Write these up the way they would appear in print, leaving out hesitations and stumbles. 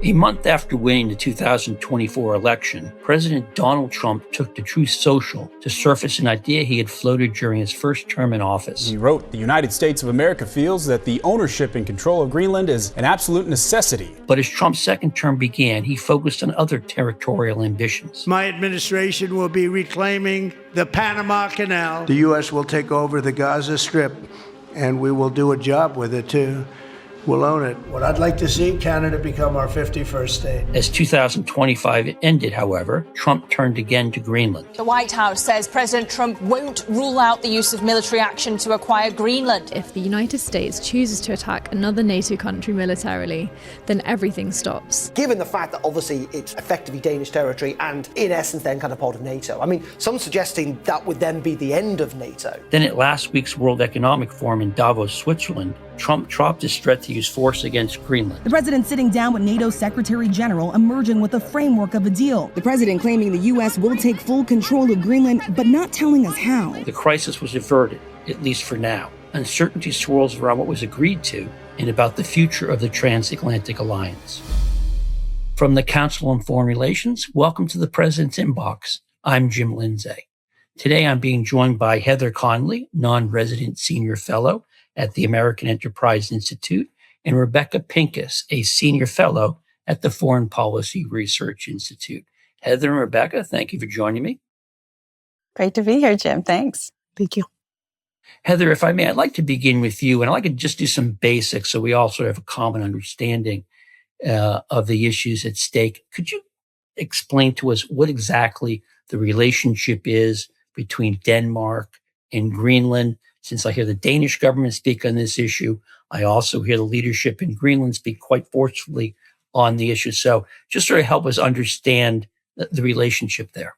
A month after winning the 2024 election, President Donald Trump took to Truth Social to surface an idea he had floated during his first term in office. He wrote, "The United States of America feels that the ownership and control of Greenland is an absolute necessity." But as Trump's second term began, he focused on other territorial ambitions. My administration will be reclaiming the Panama Canal. The U.S. will take over the Gaza Strip, and we will do a job with it, too. We'll own it. What I'd like to see, Canada become our 51st state. As 2025 ended, however, Trump turned again to Greenland. The White House says President Trump won't rule out the use of military action to acquire Greenland. If the United States chooses to attack another NATO country militarily, then everything stops. Given the fact that obviously it's effectively Danish territory and in essence then kind of part of NATO. I mean, some suggesting that would then be the end of NATO. Then at last week's World Economic Forum in Davos, Switzerland, Trump dropped his threat to use force against Greenland. The president sitting down with NATO Secretary General, emerging with a framework of a deal. The president claiming the U.S. will take full control of Greenland, but not telling us how. The crisis was averted, at least for now. Uncertainty swirls around what was agreed to and about the future of the transatlantic alliance. From the Council on Foreign Relations, welcome to the President's Inbox. I'm Jim Lindsay. Today I'm being joined by Heather Conley, non-resident senior fellow at the American Enterprise Institute, and Rebecca Pincus, a senior fellow at the Foreign Policy Research Institute. Heather and Rebecca, thank you for joining me. Great to be here, Jim. Thanks. Thank you. Heather, if I may, I'd like to begin with you, and I'd like to just do some basics so we all sort of have a common understanding of the issues at stake. Could you explain to us what exactly the relationship is between Denmark and Greenland? Since I hear the Danish government speak on this issue, I also hear the leadership in Greenland speak quite forcefully on the issue. So just sort of help us understand the relationship there.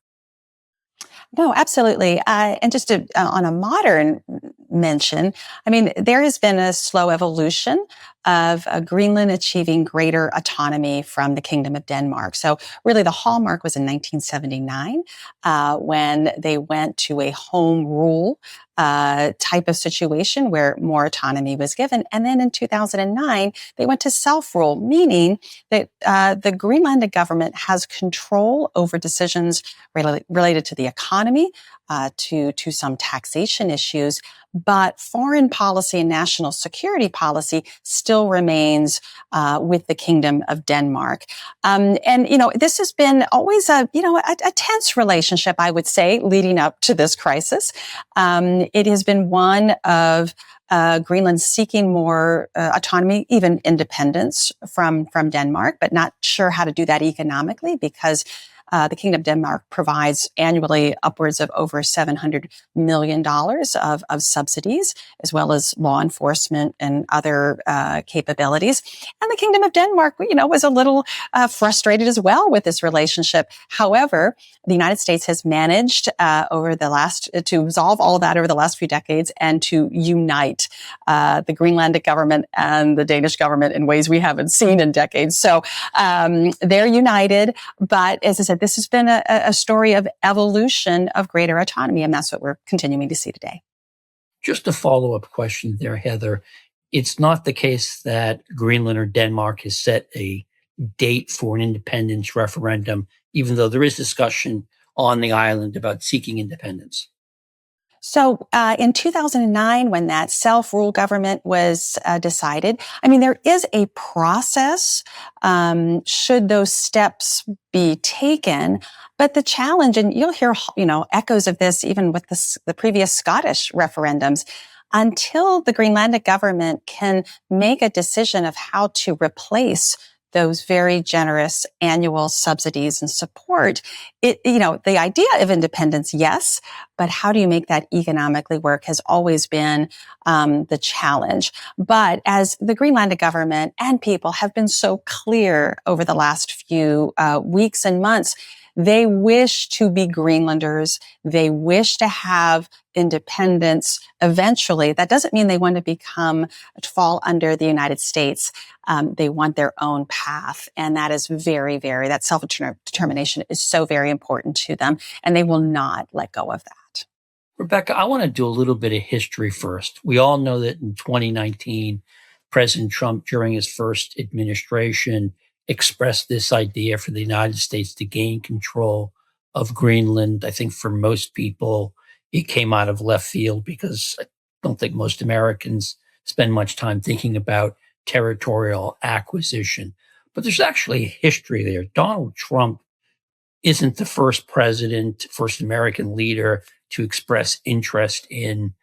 No, absolutely. And just on a modern mention, I mean, there has been a slow evolution of Greenland achieving greater autonomy from the Kingdom of Denmark. So really the hallmark was in 1979 when they went to a home rule type of situation where more autonomy was given. And then in 2009, they went to self-rule, meaning that the Greenlandic government has control over decisions related to the economy, to some taxation issues, but foreign policy and national security policy still remains with the Kingdom of Denmark. And, you know, this has been always a tense relationship, I would say, leading up to this crisis. It has been one of Greenland seeking more autonomy, even independence from Denmark, but not sure how to do that economically because the Kingdom of Denmark provides annually upwards of over $700 million of subsidies, as well as law enforcement and other capabilities. And the Kingdom of Denmark, was a little frustrated as well with this relationship. However, the United States has managed to resolve all of that over the last few decades and to unite the Greenlandic government and the Danish government in ways we haven't seen in decades. So they're united, but as I said, this has been a story of evolution of greater autonomy, and that's what we're continuing to see today. Just a follow-up question there, Heather. It's not the case that Greenland or Denmark has set a date for an independence referendum, even though there is discussion on the island about seeking independence. So in 2009, when that self-rule government was decided, I mean, there is a process should those steps be taken. But the challenge, and you'll hear, echoes of this even with the previous Scottish referendums, until the Greenlandic government can make a decision of how to replace those very generous annual subsidies and support. The idea of independence, yes, but how do you make that economically work has always been the challenge. But as the Greenlandic government and people have been so clear over the last few weeks and months, they wish to be Greenlanders. They wish to have independence eventually. That doesn't mean they want to fall under the United States. They want their own path. And that is that self-determination is so very important to them. And they will not let go of that. Rebecca, I want to do a little bit of history first. We all know that in 2019, President Trump, during his first administration, expressed this idea for the United States to gain control of Greenland. I think for most people, it came out of left field because I don't think most Americans spend much time thinking about territorial acquisition. But there's actually a history there. Donald Trump isn't the first president, first American leader to express interest in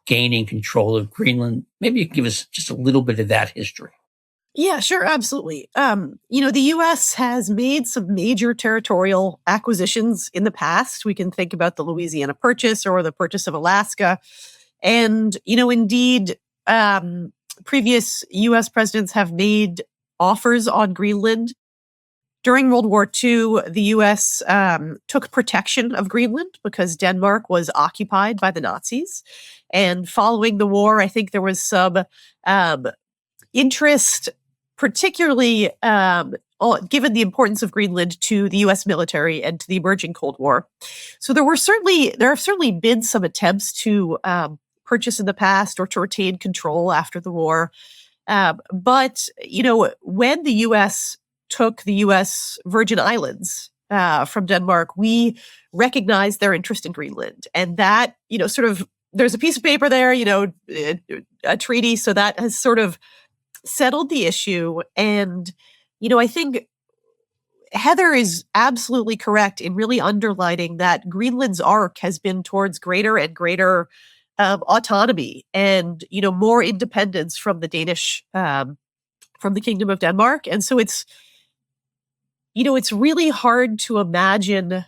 gaining control of Greenland. Maybe you can give us just a little bit of that history. Yeah, sure, absolutely. The U.S. has made some major territorial acquisitions in the past. We can think about the Louisiana Purchase or the purchase of Alaska. And, indeed, previous U.S. presidents have made offers on Greenland. During World War II, the U.S. Took protection of Greenland because Denmark was occupied by the Nazis. And following the war, I think there was some interest, particularly given the importance of Greenland to the U.S. military and to the emerging Cold War. So there have certainly been some attempts to purchase in the past or to retain control after the war. But when the U.S. took the U.S. Virgin Islands from Denmark, we recognized their interest in Greenland. And that, there's a piece of paper there, a treaty. So that has sort of settled the issue. And, I think Heather is absolutely correct in really underlining that Greenland's arc has been towards greater and greater autonomy and, more independence from the Danish, from the Kingdom of Denmark. And so it's really hard to imagine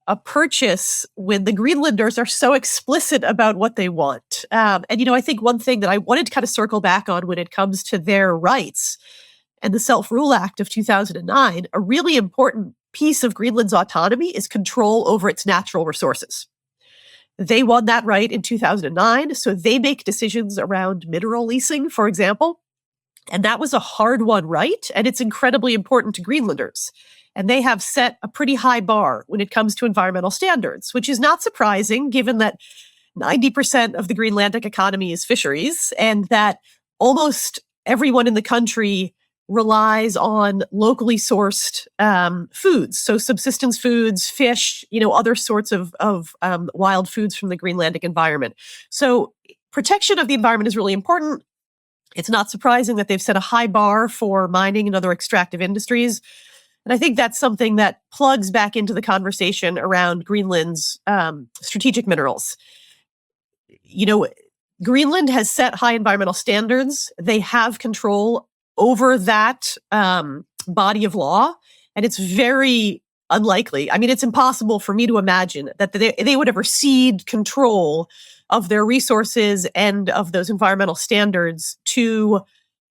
a purchase when the Greenlanders are so explicit about what they want. I think one thing that I wanted to kind of circle back on when it comes to their rights and the Self-Rule Act of 2009, a really important piece of Greenland's autonomy is control over its natural resources. They won that right in 2009, so they make decisions around mineral leasing, for example. And that was a hard-won right, and it's incredibly important to Greenlanders. And they have set a pretty high bar when it comes to environmental standards, which is not surprising given that 90% of the Greenlandic economy is fisheries and that almost everyone in the country relies on locally sourced foods. So subsistence foods, fish, other sorts of wild foods from the Greenlandic environment. So protection of the environment is really important. It's not surprising that they've set a high bar for mining and other extractive industries. And I think that's something that plugs back into the conversation around Greenland's strategic minerals. Greenland has set high environmental standards. They have control over that body of law. And it's very unlikely. I mean, it's impossible for me to imagine that they would ever cede control of their resources and of those environmental standards to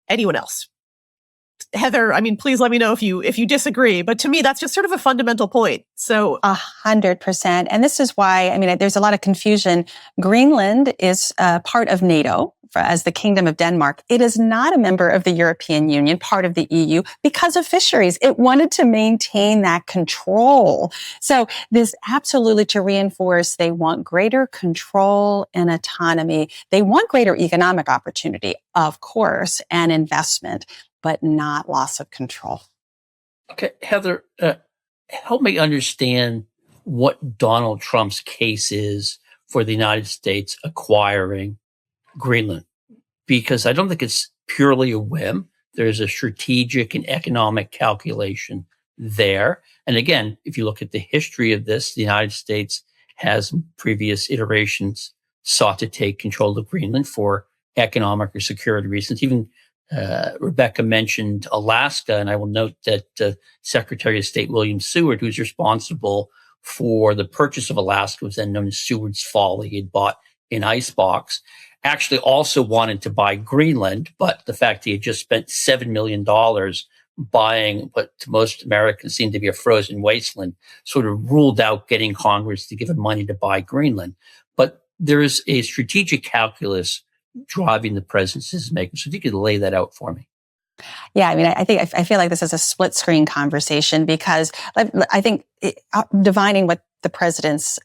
anyone else. Heather, please let me know if you disagree. But to me, that's just sort of a fundamental point. So 100%. And this is why, there's a lot of confusion. Greenland is part of NATO as the Kingdom of Denmark. It is not a member of the European Union, part of the EU, because of fisheries. It wanted to maintain that control. So this absolutely to reinforce they want greater control and autonomy. They want greater economic opportunity, of course, and investment, but not loss of control. Okay, Heather, help me understand what Donald Trump's case is for the United States acquiring Greenland, because I don't think it's purely a whim. There's a strategic and economic calculation there. And again, if you look at the history of this, the United States has in previous iterations sought to take control of Greenland for economic or security reasons. Even Rebecca mentioned Alaska, and I will note that Secretary of State William Seward, who's responsible for the purchase of Alaska, was then known as Seward's Folly. He had bought an icebox, actually also wanted to buy Greenland, but the fact he had just spent $7 million buying what to most Americans seemed to be a frozen wasteland sort of ruled out getting Congress to give him money to buy Greenland. But there is a strategic calculus driving the president's decision making. So if you could lay that out for me. Yeah, I feel like this is a split screen conversation because I think divining what the president's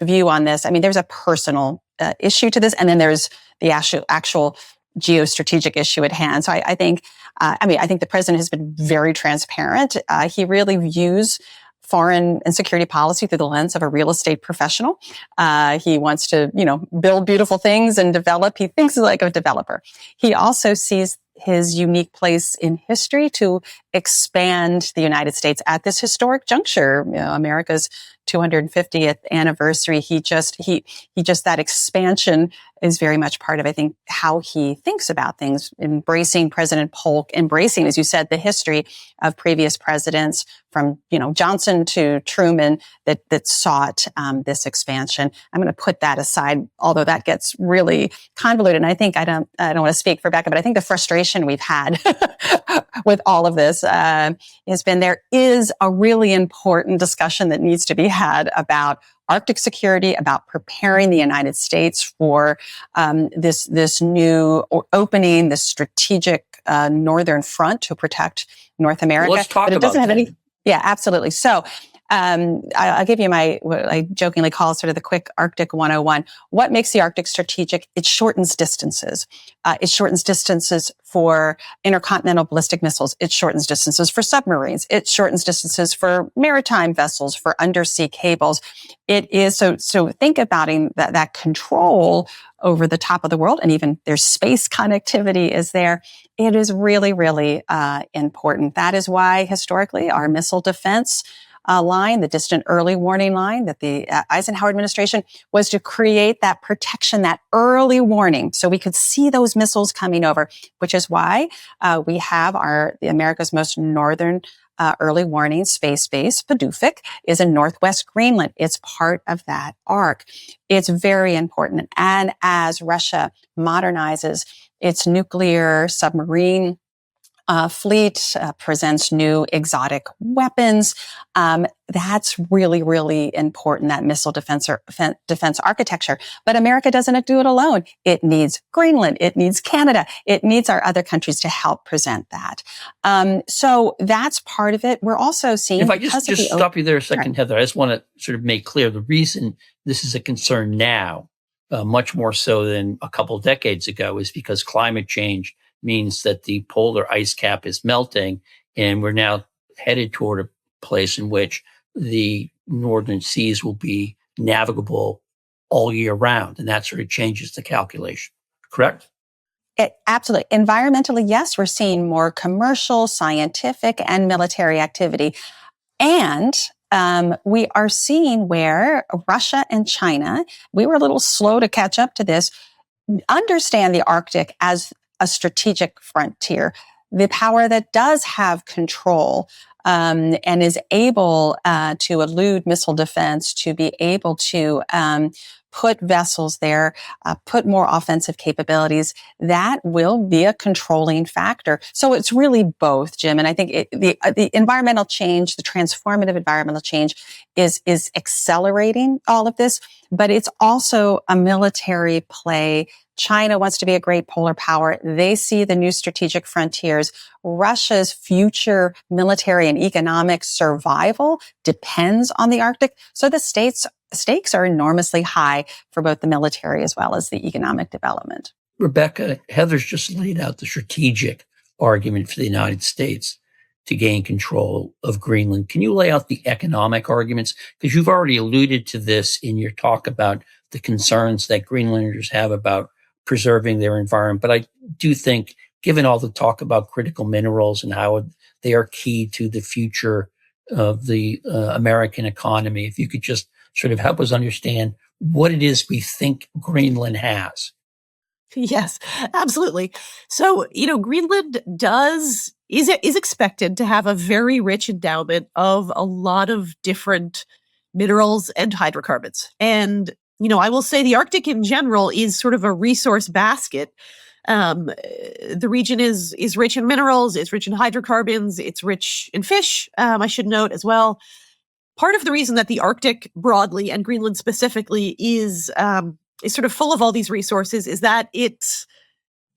view on this, there's a personal issue to this, and then there's the actual geostrategic issue at hand. So I think the president has been very transparent. He really views foreign and security policy through the lens of a real estate professional. He wants to, build beautiful things and develop. He thinks like a developer. He also sees his unique place in history to expand the United States at this historic juncture, America's 250th anniversary. That expansion is very much part of, I think, how he thinks about things, embracing President Polk, embracing, as you said, the history of previous presidents from, Johnson to Truman that sought this expansion. I'm going to put that aside, although that gets really convoluted. And I think I don't want to speak for Becca, but I think the frustration we've had with all of this has been there is a really important discussion that needs to be had about Arctic security, about preparing the United States for this new opening, this strategic northern front to protect North America. Let's talk about that. Yeah, absolutely. So I'll give you what I jokingly call sort of the quick Arctic 101. What makes the Arctic strategic? It shortens distances. It shortens distances for intercontinental ballistic missiles. It shortens distances for submarines. It shortens distances for maritime vessels, for undersea cables. It is so think about that control over the top of the world, and even their space connectivity is there. It is really, really important. That is why historically our missile defense line, the distant early warning line that the Eisenhower administration was to create that protection, that early warning, so we could see those missiles coming over, which is why we have America's most northern early warning space base, Pacific, is in Northwest Greenland. It's part of that arc. It's very important. And as Russia modernizes its nuclear submarine fleet, presents new exotic weapons. That's really, really important, that missile defense architecture. But America doesn't do it alone. It needs Greenland. It needs Canada. It needs our other countries to help present that. So that's part of it. We're also seeing... If I just stop you there a second, Heather, I just want to sort of make clear the reason this is a concern now, much more so than a couple of decades ago, is because climate change means that the polar ice cap is melting, and we're now headed toward a place in which the northern seas will be navigable all year round, and that sort of changes the calculation. Correct? Absolutely. Environmentally, yes, we're seeing more commercial, scientific, and military activity. And we are seeing where Russia and China, we were a little slow to catch up to this, understand the Arctic as a strategic frontier, the power that does have control and is able to elude missile defense, to be able to put vessels there, put more offensive capabilities. That will be a controlling factor. So it's really both, Jim. And I think the environmental change, the transformative environmental change is accelerating all of this, but it's also a military play. China wants to be a great polar power. They see the new strategic frontiers. Russia's future military and economic survival depends on the Arctic. So the stakes are enormously high for both the military as well as the economic development. Rebecca, Heather's just laid out the strategic argument for the United States to gain control of Greenland. Can you lay out the economic arguments? Because you've already alluded to this in your talk about the concerns that Greenlanders have about preserving their environment. But I do think, given all the talk about critical minerals and how they are key to the future of the American economy, if you could just sort of help us understand what it is we think Greenland has. Yes, absolutely. So, Greenland is expected to have a very rich endowment of a lot of different minerals and hydrocarbons. And I will say the Arctic in general is sort of a resource basket. The region is rich in minerals, it's rich in hydrocarbons, it's rich in fish, I should note as well. Part of the reason that the Arctic broadly and Greenland specifically is sort of full of all these resources is that it's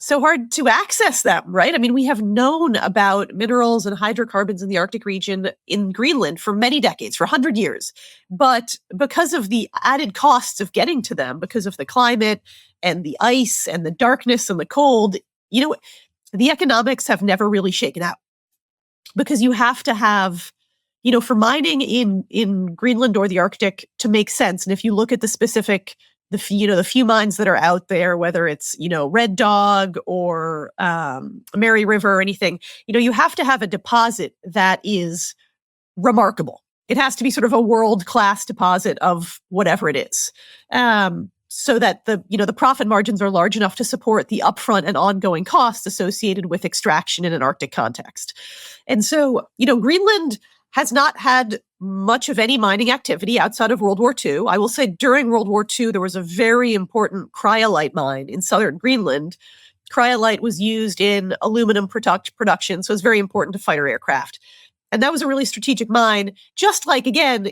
so hard to access them, right? I mean, we have known about minerals and hydrocarbons in the Arctic region in Greenland for many decades, for 100 years. But because of the added costs of getting to them, because of the climate and the ice and the darkness and the cold, the economics have never really shaken out, because you have to have, for mining in Greenland or the Arctic to make sense. And if you look at the specific, the few mines that are out there, whether it's, Red Dog or Mary River or anything, you have to have a deposit that is remarkable. It has to be sort of a world-class deposit of whatever it is. So that the profit margins are large enough to support the upfront and ongoing costs associated with extraction in an Arctic context. And so, Greenland has not had much of any mining activity outside of World War II. I will say during World War II, there was a very important cryolite mine in southern Greenland. Cryolite was used in aluminum production, so it was very important to fighter aircraft. And that was a really strategic mine, just like, again,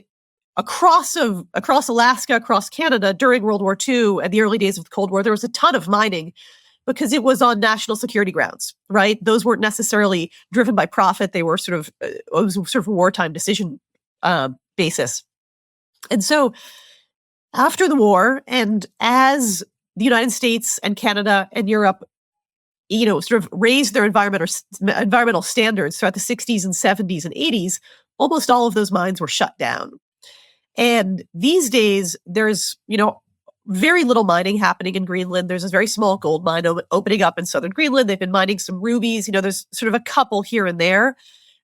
across Alaska, across Canada during World War II and the early days of the Cold War, there was a ton of mining because it was on national security grounds, right? Those weren't necessarily driven by profit. They were sort of a wartime decision basis. And so after the war, and as the United States and Canada and Europe, sort of raised their environmental standards throughout the 60s and 70s and 80s, almost all of those mines were shut down. And these days, there's, very little mining happening in Greenland. There's a very small gold mine opening up in southern Greenland. They've been mining some rubies. There's sort of a couple here and there.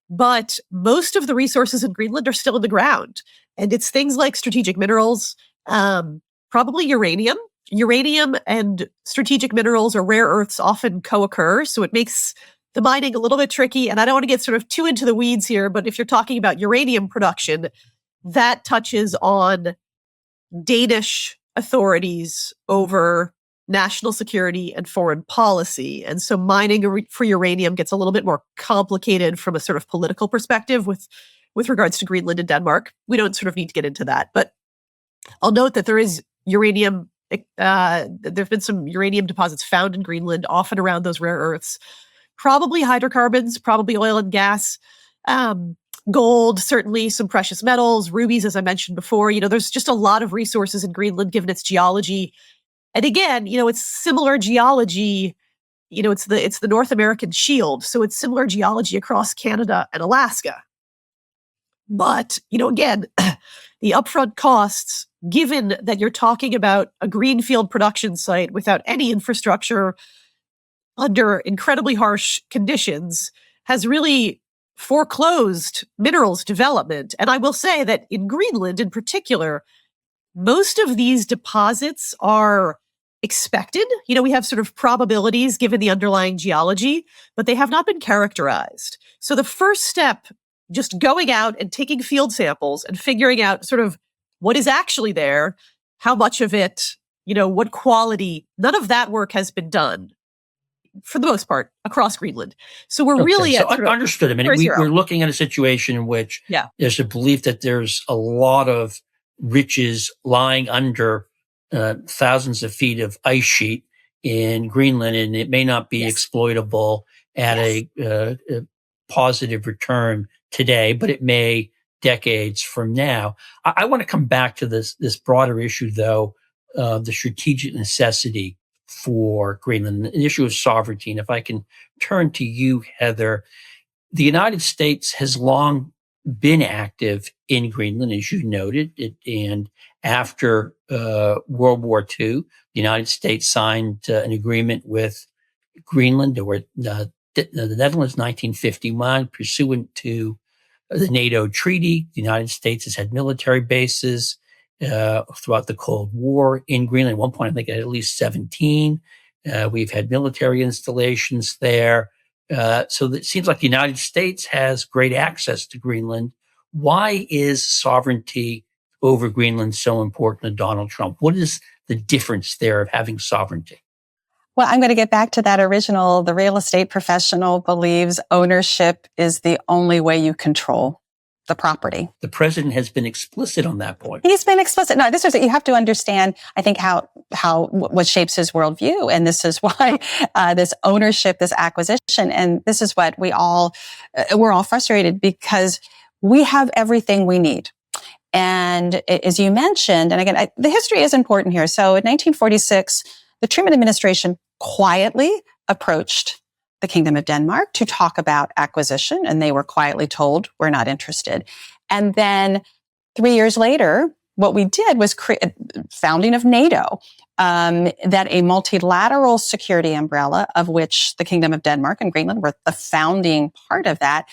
But most of the resources in Greenland are still in the ground. And it's things like strategic minerals, probably uranium. Uranium and strategic minerals or rare earths often co-occur. So it makes the mining a little bit tricky. And I don't want to get sort of too into the weeds here, but if you're talking about uranium production, that touches on Danish authorities over national security and foreign policy. And so mining for uranium gets a little bit more complicated from a sort of political perspective with regards to Greenland and Denmark. We don't sort of need to get into that. But I'll note that there is uranium, there have been some uranium deposits found in Greenland, often around those rare earths. Probably hydrocarbons, probably oil and gas. Gold, certainly some precious metals, rubies, as I mentioned before. There's just a lot of resources in Greenland given its geology. And again, it's similar geology. It's the North American shield. So it's similar geology across Canada and Alaska. But, again, the upfront costs, given that you're talking about a greenfield production site without any infrastructure under incredibly harsh conditions, has really foreclosed minerals development. And I will say that in Greenland in particular, most of these deposits are expected. We have sort of probabilities given the underlying geology, but they have not been characterized. So the first step, just going out and taking field samples and figuring out sort of what is actually there, how much of it, what quality, none of that work has been done for the most part across Greenland. So we're really at understood. I mean, we're looking at a situation in which there's a belief that there's a lot of riches lying under thousands of feet of ice sheet in Greenland, and it may not be exploitable at a positive return today, but it may decades from now. I want to come back to this broader issue, though, the strategic necessity for Greenland, an issue of sovereignty. And if I can turn to you, Heather, the United States has long been active in Greenland, as you noted, and after World War II, the United States signed an agreement with Greenland, or the Netherlands, 1951, pursuant to the NATO treaty. The United States has had military bases throughout the Cold War in Greenland. At one point, I think at least 17. We've had military installations there. So it seems like the United States has great access to Greenland. Why is sovereignty over Greenland so important to Donald Trump? What is the difference there of having sovereignty? Well, I'm going to get back to that original. The real estate professional believes ownership is the only way you control the property. The president has been explicit on that point. He's been explicit. No, you have to understand, I think, what shapes his worldview. And this is why this ownership, this acquisition, and this is what we're all frustrated, because we have everything we need. And as you mentioned, and again, the history is important here. So in 1946, the Truman administration quietly approached the Kingdom of Denmark to talk about acquisition, and they were quietly told, we're not interested. And then 3 years later, what we did was founding of NATO, that a multilateral security umbrella, of which the Kingdom of Denmark and Greenland were the founding part of that.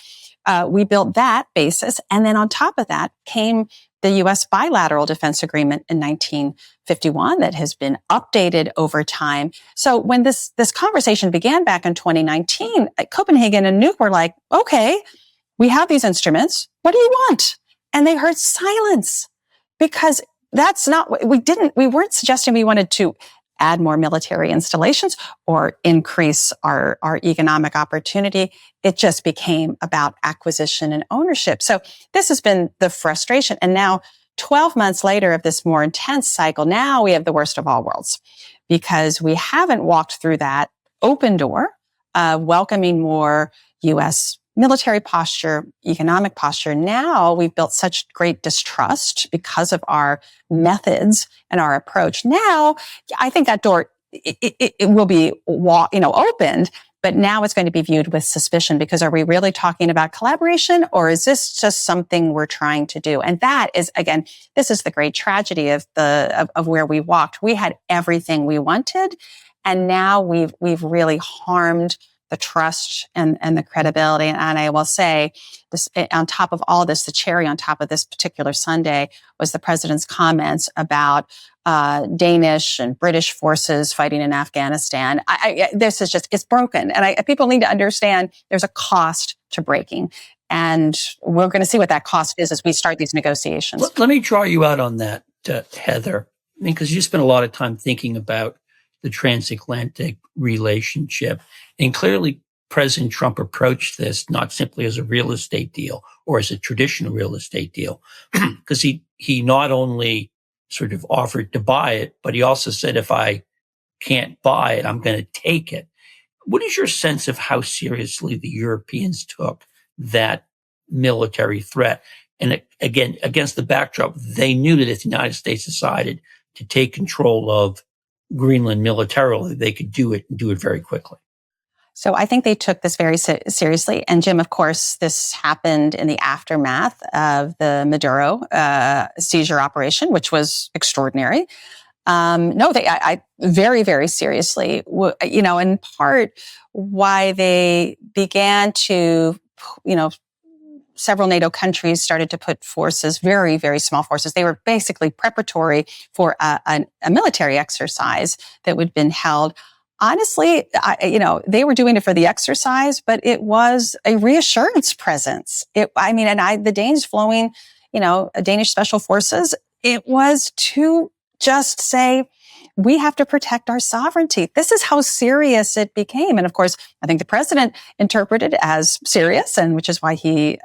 We built that basis. And then on top of that came the U.S. bilateral defense agreement in 1951 that has been updated over time. So when this conversation began back in 2019, Copenhagen and Nuuk were like, okay, we have these instruments. What do you want? And they heard silence, because that's not what we weren't suggesting we wanted to add more military installations or increase our economic opportunity. It just became about acquisition and ownership. So this has been the frustration. And now 12 months later of this more intense cycle, now we have the worst of all worlds, because we haven't walked through that open door, welcoming more U.S. military posture, economic posture. Now we've built such great distrust because of our methods and our approach. Now, I think that door, it will be, opened, but now it's going to be viewed with suspicion, because are we really talking about collaboration, or is this just something we're trying to do? And that is, again, this is the great tragedy of where we walked. We had everything we wanted, and now we've really harmed the trust and the credibility. And I will say this, on top of all this, the cherry on top of this particular Sunday was the president's comments about Danish and British forces fighting in Afghanistan. This is just, it's broken. And people need to understand there's a cost to breaking. And we're going to see what that cost is as we start these negotiations. Let me draw you out on that, Heather, because you spent a lot of time thinking about the transatlantic relationship. And clearly, President Trump approached this not simply as a real estate deal or as a traditional real estate deal, because he not only sort of offered to buy it, but he also said, if I can't buy it, I'm going to take it. What is your sense of how seriously the Europeans took that military threat? And again, against the backdrop, they knew that if the United States decided to take control of Greenland militarily, they could do it and do it very quickly. So I think they took this very seriously. And Jim, of course, this happened in the aftermath of the Maduro seizure operation, which was extraordinary. I very, very seriously, in part why they began to, several NATO countries started to put forces, very, very small forces. They were basically preparatory for a military exercise that would have been held. Honestly, they were doing it for the exercise, but it was a reassurance presence. The Danes flowing, Danish special forces, it was to just say, we have to protect our sovereignty. This is how serious it became. And of course, I think the president interpreted it as serious, and which is why he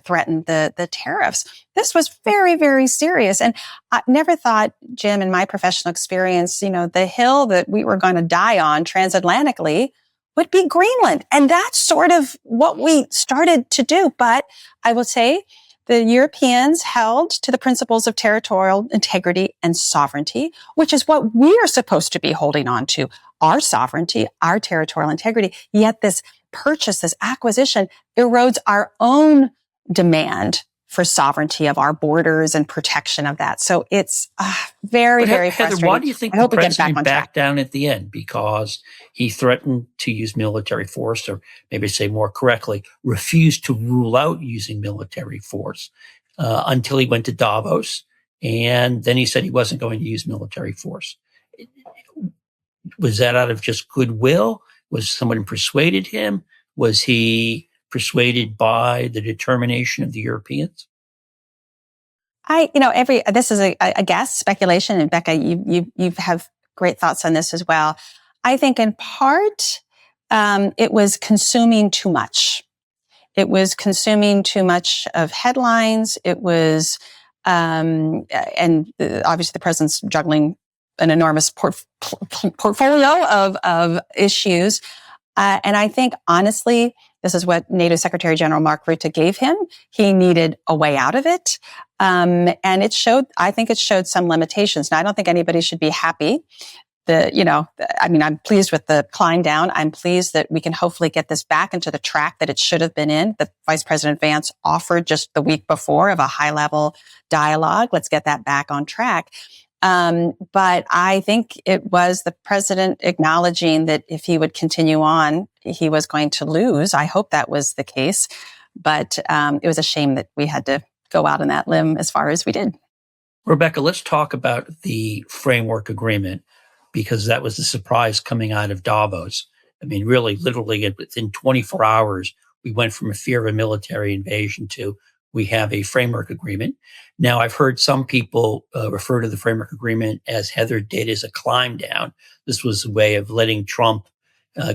threatened the tariffs. This was very, very serious. And I never thought, Jim, in my professional experience, the hill that we were going to die on transatlantically would be Greenland. And that's sort of what we started to do. But I will say the Europeans held to the principles of territorial integrity and sovereignty, which is what we are supposed to be holding on to, our sovereignty, our territorial integrity. Yet this purchase, this acquisition erodes our own demand for sovereignty of our borders and protection of that. So it's very, very frustrating. Heather, why do you think the president backed down at the end? Because he threatened to use military force, or maybe say more correctly, refused to rule out using military force until he went to Davos. And then he said he wasn't going to use military force. Was that out of just goodwill? Was someone persuaded him? Was he persuaded by the determination of the Europeans? This is a guess, speculation, and Becca, you have great thoughts on this as well. I think in part, it was consuming too much. It was consuming too much of headlines. It was, and obviously the president's juggling an enormous portfolio of issues. And I think, honestly, this is what NATO Secretary General Mark Rutte gave him. He needed a way out of it. And I think it showed some limitations. Now, I don't think anybody should be happy I'm pleased with the climb down. I'm pleased that we can hopefully get this back into the track that it should have been in, that Vice President Vance offered just the week before, of a high level dialogue. Let's get that back on track. But I think it was the president acknowledging that if he would continue on, he was going to lose. I hope that was the case. But it was a shame that we had to go out on that limb as far as we did. Rebecca, let's talk about the framework agreement, because that was the surprise coming out of Davos. I mean, really, literally within 24 hours, we went from a fear of a military invasion to we have a framework agreement. Now, I've heard some people refer to the framework agreement, as Heather did, as a climb down. This was a way of letting Trump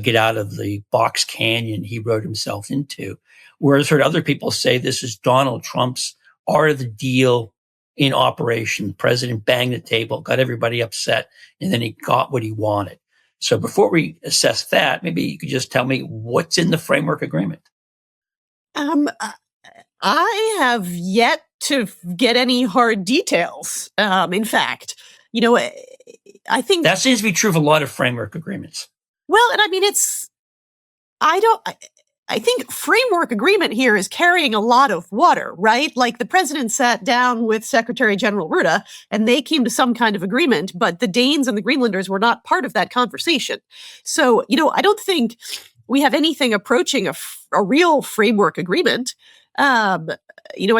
get out of the box canyon he wrote himself into. Whereas I've heard other people say this is Donald Trump's art of the deal in operation. The president banged the table, got everybody upset, and then he got what he wanted. So before we assess that, maybe you could just tell me what's in the framework agreement. I have yet to get any hard details. In fact, I think that seems to be true of a lot of framework agreements. Well, and I mean, I think framework agreement here is carrying a lot of water, right? Like the president sat down with Secretary General Rutte and they came to some kind of agreement, but the Danes and the Greenlanders were not part of that conversation. So, I don't think we have anything approaching a real framework agreement. I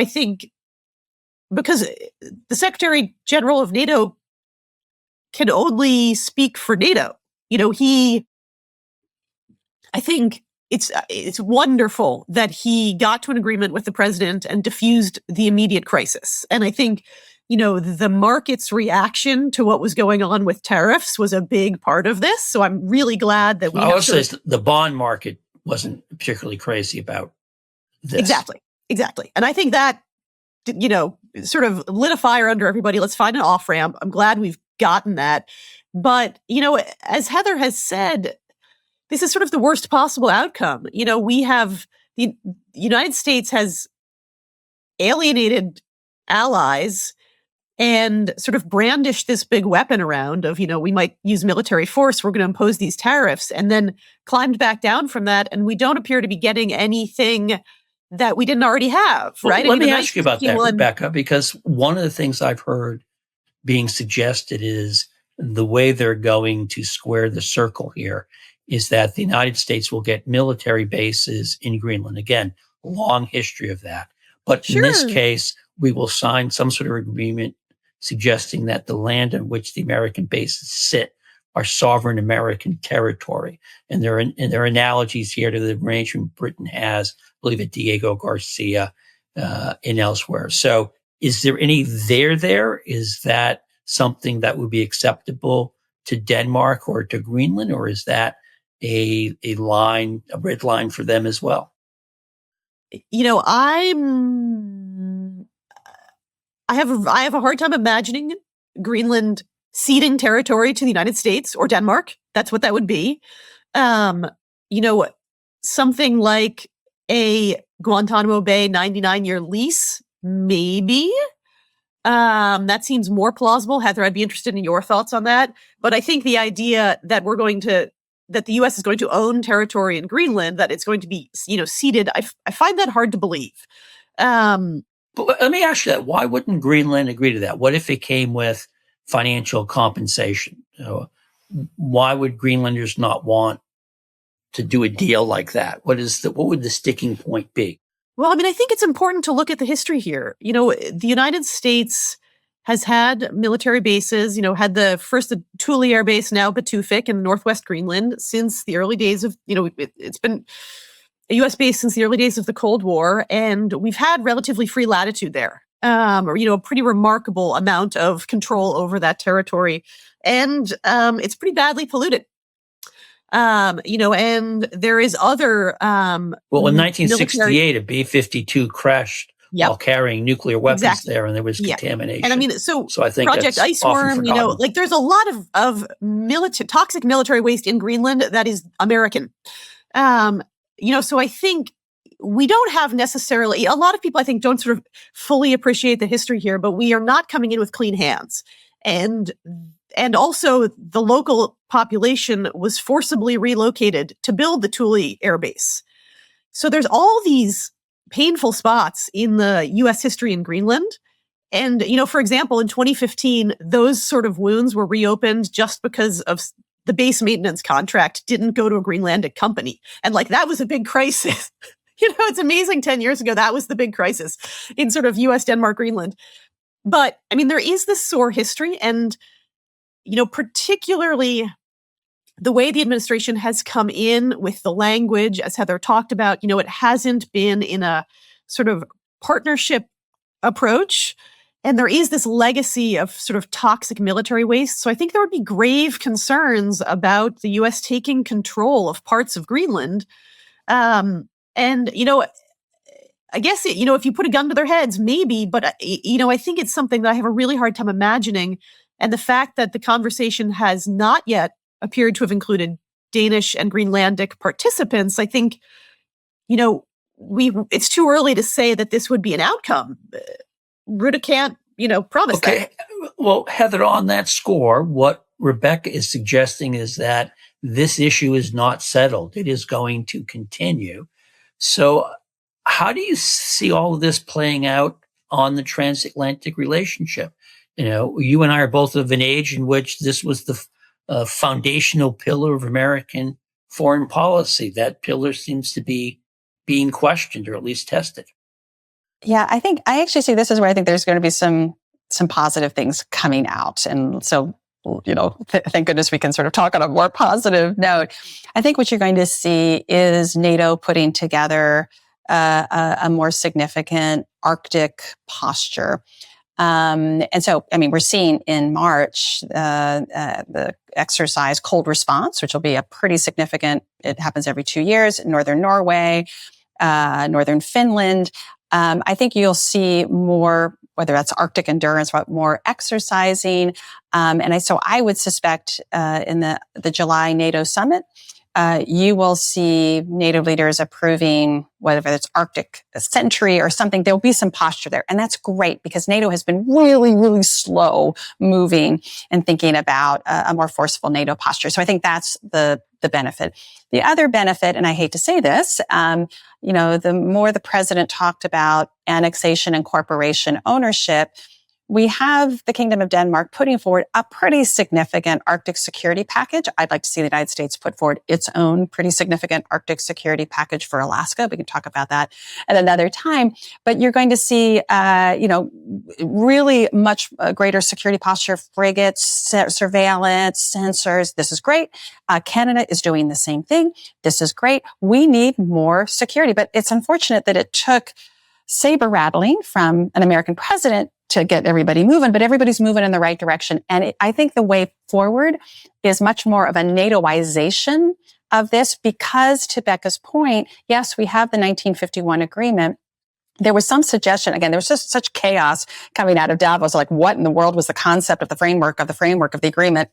think because the Secretary General of NATO can only speak for NATO. I think it's wonderful that he got to an agreement with the president and diffused the immediate crisis. And I think, the market's reaction to what was going on with tariffs was a big part of this. So I'm really glad that we the bond market wasn't particularly crazy about this. Exactly. And I think that, sort of lit a fire under everybody. Let's find an off-ramp. I'm glad we've gotten that. But, as Heather has said, this is sort of the worst possible outcome. We have the United States has alienated allies and sort of brandished this big weapon around of, we might use military force, we're going to impose these tariffs, and then climbed back down from that. And we don't appear to be getting anything that we didn't already have, right? Let me ask you about that, Rebecca, because one of the things I've heard being suggested is the way they're going to square the circle here is that the United States will get military bases in Greenland. Again, long history of that. But in this case, we will sign some sort of agreement suggesting that the land on which the American bases sit are sovereign American territory. And there are analogies here to the arrangement Britain has, I believe, at Diego Garcia and elsewhere. So is there any there? Is that something that would be acceptable to Denmark or to Greenland, or is that a red line for them as well? I have a hard time imagining Greenland ceding territory to the United States or Denmark. That's what that would be. Something like a Guantanamo Bay 99-year lease, maybe. That seems more plausible. Heather, I'd be interested in your thoughts on that. But I think the idea that that the U.S. is going to own territory in Greenland, that it's going to be, ceded, I find that hard to believe. But let me ask you that. Why wouldn't Greenland agree to that? What if it came with financial compensation? Why would Greenlanders not want to do a deal like that? What would the sticking point be? Well, I think it's important to look at the history here. The United States has had military bases, had the Thule Air Base, now Batufik in Northwest Greenland since the early days of, it's been a U.S. base since the early days of the Cold War, and we've had relatively free latitude there, a pretty remarkable amount of control over that territory, and it's pretty badly polluted. And there is other. Well, in 1968, a B-52 crashed while carrying nuclear weapons there, and there was contamination. And so I think Project Iceworm, there's a lot of toxic military waste in Greenland that is American. So I think we don't have necessarily, a lot of people I think don't sort of fully appreciate the history here, but we are not coming in with clean hands. And And also, the local population was forcibly relocated to build the Thule Air Base. So there's all these painful spots in the U.S. history in Greenland. And, for example, in 2015, those sort of wounds were reopened just because of the base maintenance contract didn't go to a Greenlandic company. And that was a big crisis. It's amazing 10 years ago, that was the big crisis in sort of U.S., Denmark, Greenland. But, there is this sore history. And, particularly the way the administration has come in with the language, as Heather talked about, it hasn't been in a sort of partnership approach. And there is this legacy of sort of toxic military waste. So I think there would be grave concerns about the U.S. taking control of parts of Greenland. I guess, if you put a gun to their heads, maybe, but, I think it's something that I have a really hard time imagining. And the fact that the conversation has not yet appeared to have included Danish and Greenlandic participants, I think, it's too early to say that this would be an outcome. Ruta can't, promise that. Well, Heather, on that score, what Rebecca is suggesting is that this issue is not settled. It is going to continue. So how do you see all of this playing out on the transatlantic relationship? You and I are both of an age in which this was the foundational pillar of American foreign policy. That pillar seems to be being questioned or at least tested. Yeah, I actually see this is where I think there's going to be some positive things coming out. And so, thank goodness we can sort of talk on a more positive note. I think what you're going to see is NATO putting together a more significant Arctic posture. And so, we're seeing in March the exercise Cold Response, which will be a pretty significant, it happens every 2 years, in Northern Norway, Northern Finland. I think you'll see more, whether that's Arctic endurance, more exercising. So I would suspect in the July NATO summit, you will see NATO leaders approving whether it's Arctic Sentry or something. There'll be some posture there. And that's great because NATO has been really, really slow moving and thinking about a more forceful NATO posture. So I think that's the benefit. The other benefit, and I hate to say this, the more the president talked about annexation and corporation ownership, we have the Kingdom of Denmark putting forward a pretty significant Arctic security package. I'd like to see the United States put forward its own pretty significant Arctic security package for Alaska. We can talk about that at another time. But you're going to see, really much greater security posture, frigates, surveillance, sensors. This is great. Canada is doing the same thing. This is great. We need more security. But it's unfortunate that it took saber rattling from an American president to get everybody moving, but everybody's moving in the right direction. And I think the way forward is much more of a NATOization of this because, to Becca's point, yes, we have the 1951 agreement. There was some suggestion, again, there was just such chaos coming out of Davos, like what in the world was the concept of the framework of the agreement?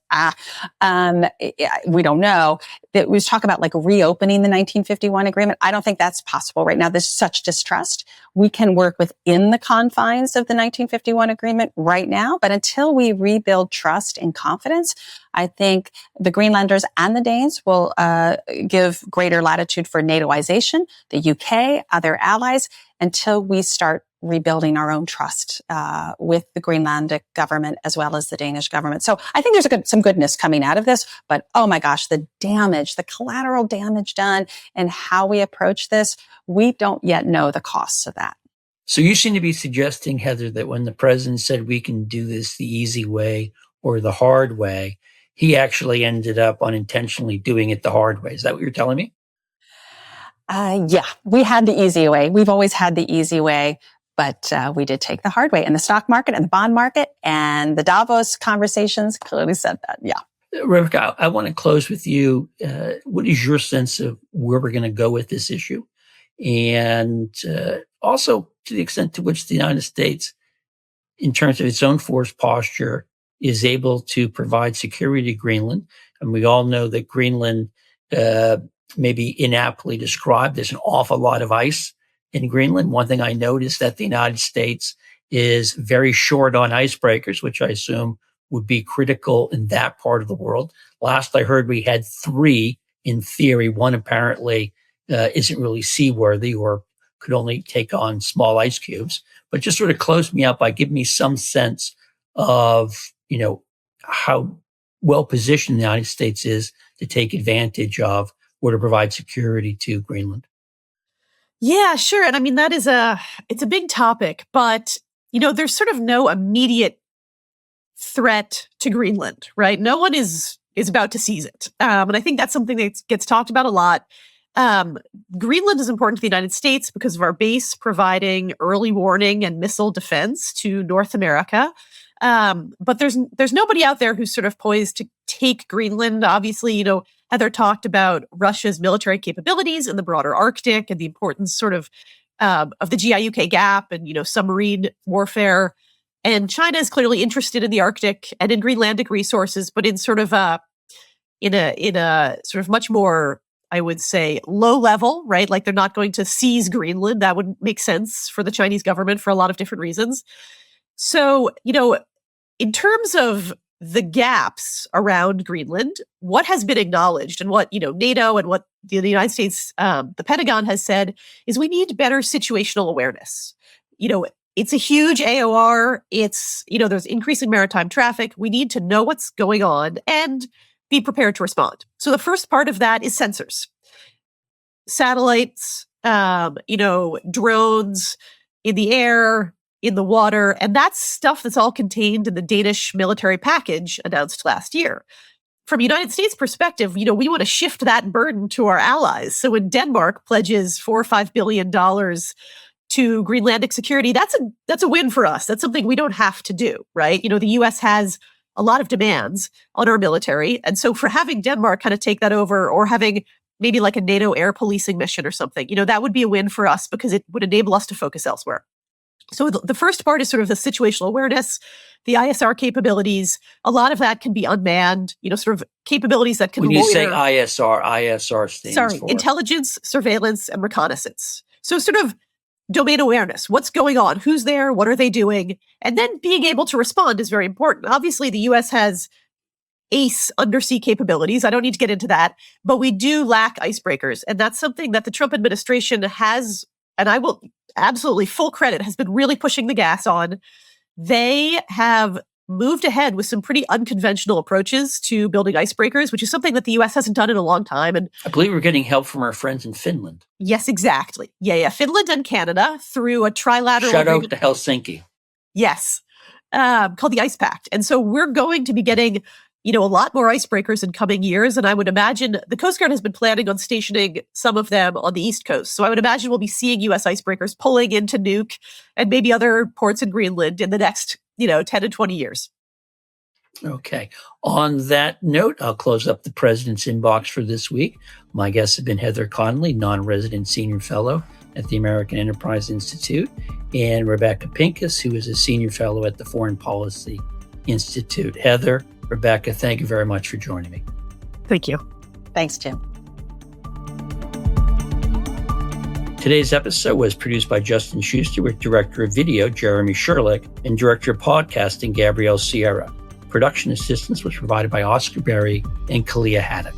We don't know. It was talk about reopening the 1951 agreement. I don't think that's possible right now. There's such distrust. We can work within the confines of the 1951 agreement right now, but until we rebuild trust and confidence, I think the Greenlanders and the Danes will give greater latitude for NATOization, the UK, other allies, until we start rebuilding our own trust with the Greenlandic government as well as the Danish government. So I think there's some goodness coming out of this, but oh my gosh, the collateral damage done and how we approach this, we don't yet know the costs of that. So you seem to be suggesting, Heather, that when the president said we can do this the easy way or the hard way, he actually ended up unintentionally doing it the hard way. Is that what you're telling me? Yeah, we had the easy way. We've always had the easy way, but we did take the hard way. And the stock market and the bond market and the Davos conversations clearly said that. Yeah. Rebecca, I want to close with you. What is your sense of where we're going to go with this issue? And also to the extent to which the United States, in terms of its own force posture, is able to provide security to Greenland. And we all know that Greenland maybe inaptly described, there's an awful lot of ice in Greenland. One thing I noticed that the United States is very short on icebreakers, which I assume would be critical in that part of the world. Last I heard, we had 3 in theory. One apparently isn't really seaworthy or could only take on small ice cubes. But just sort of close me out by giving me some sense of, how well positioned the United States is to take advantage of or to provide security to Greenland. Yeah, sure. And I mean, it's a big topic, but, there's sort of no immediate threat to Greenland, right? No one is about to seize it. And I think that's something that gets talked about a lot. Greenland is important to the United States because of our base providing early warning and missile defense to North America. But there's nobody out there who's sort of poised to take Greenland. Obviously, Heather talked about Russia's military capabilities in the broader Arctic and the importance sort of the GIUK gap and, submarine warfare. And China is clearly interested in the Arctic and in Greenlandic resources, but in sort of in a sort of much more, I would say, low level, right? Like they're not going to seize Greenland. That would make sense for the Chinese government for a lot of different reasons. So, in terms of the gaps around Greenland, what has been acknowledged and what, NATO and what the United States, the Pentagon has said is we need better situational awareness. It's a huge AOR. It's, there's increasing maritime traffic. We need to know what's going on and be prepared to respond. So the first part of that is sensors. Satellites, drones in the air, in the water, and that's stuff that's all contained in the Danish military package announced last year. From a United States perspective, we want to shift that burden to our allies. So when Denmark pledges $4 or $5 billion to Greenlandic security, that's a win for us. That's something we don't have to do, right? The U.S. has a lot of demands on our military. And so for having Denmark kind of take that over or having maybe like a NATO air policing mission or something, that would be a win for us because it would enable us to focus elsewhere. So the first part is sort of the situational awareness, the ISR capabilities. A lot of that can be unmanned, sort of capabilities that can When you say ISR stands for? Intelligence, surveillance, and reconnaissance. So sort of domain awareness. What's going on? Who's there? What are they doing? And then being able to respond is very important. Obviously, the U.S. has ace undersea capabilities. I don't need to get into that, but we do lack icebreakers. And that's something that the Trump administration has, and I will absolutely full credit, has been really pushing the gas on. They have moved ahead with some pretty unconventional approaches to building icebreakers, which is something that the U.S. hasn't done in a long time. And I believe we're getting help from our friends in Finland. Yes, exactly. Yeah. Finland and Canada through a trilateral Shout out to Helsinki. Yes. Called the Ice Pact. And so we're going to be getting, a lot more icebreakers in coming years. And I would imagine the Coast Guard has been planning on stationing some of them on the East Coast. So I would imagine we'll be seeing U.S. icebreakers pulling into Nuuk and maybe other ports in Greenland in the next, 10 to 20 years. Okay. On that note, I'll close up the president's inbox for this week. My guests have been Heather Connolly, non-resident senior fellow at the American Enterprise Institute, and Rebecca Pincus, who is a senior fellow at the Foreign Policy Institute. Heather, Rebecca, thank you very much for joining me. Thank you. Thanks, Jim. Today's episode was produced by Justin Schuster with Director of Video Jeremy Sherlick and Director of Podcasting Gabrielle Sierra. Production assistance was provided by Oscar Berry and Kalia Haddock.